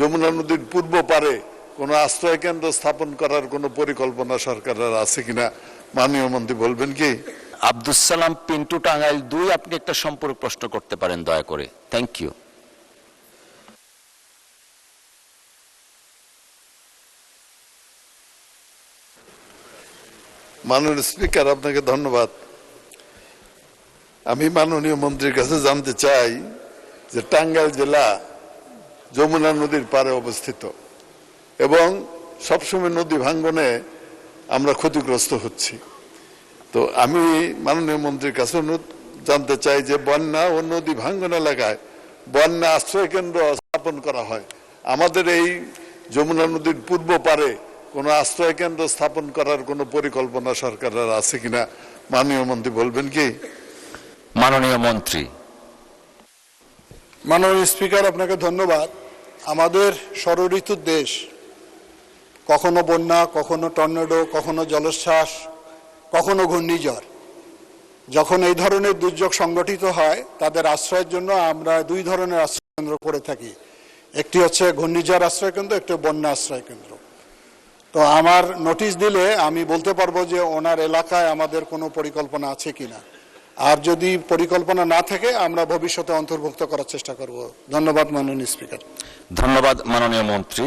যমুনা নদীর পূর্ব পারে কোনো আশ্রয় কেন্দ্র স্থাপন করার কোনো পরিকল্পনা সরকারের আছে কিনা মাননীয় মন্ত্রী বলবেন কি? আব্দুস সালাম পিন্টু, টাঙ্গাইল 2, আপনি একটা সম্পূরক প্রশ্ন করতে পারেন দয়া করে। Thank you. মাননীয় স্পিকার, আপনাকে ধন্যবাদ। আমি মাননীয় মন্ত্রীর কাছে জানতে চাই যে টাঙ্গাইল জেলা যমুনা নদীর পাড়ে অবস্থিত এবং সবসময় নদী ভাঙ্গনে আমরা ক্ষতিগ্রস্ত হচ্ছি। তো আমি মাননীয় মন্ত্রীর কাছে জানতে চাই যে বন্যা ও নদী ভাঙ্গন এলাকায় বন্যা আশ্রয় কেন্দ্র স্থাপন করা হয়, আমাদের এই যমুনা নদীর পূর্ব পারে কোনো আশ্রয় কেন্দ্র স্থাপন করার কোনো পরিকল্পনা সরকারের আছে কিনা মাননীয় মন্ত্রী বলবেন কি? মাননীয় মন্ত্রী। মাননীয় স্পিকার, আপনাকে ধন্যবাদ। আমাদের ষড়ঋতুর দেশ, কখনো বন্যা, কখনো টর্নেডো, কখনো জলোচ্ছ্বাস, কখনো ঘূর্ণিঝড়। যখন এই ধরনের দুর্যোগ সংগঠিত হয় তাদের আশ্রয়ের জন্য আমরা দুই ধরনের আশ্রয় কেন্দ্র করে থাকি। একটি হচ্ছে ঘূর্ণিঝড় আশ্রয় কেন্দ্র, একটি বন্যা আশ্রয় কেন্দ্র। তো আমার নোটিশ দিলে আমি বলতে পারবো যে ওনার এলাকায় আমাদের কোনো পরিকল্পনা আছে কিনা, আর যদি পরিকল্পনা না থাকে আমরা ভবিষ্যতে অন্তর্ভুক্ত করার চেষ্টা করব। ধন্যবাদ মাননীয় স্পিকার। ধন্যবাদ মাননীয় মন্ত্রী।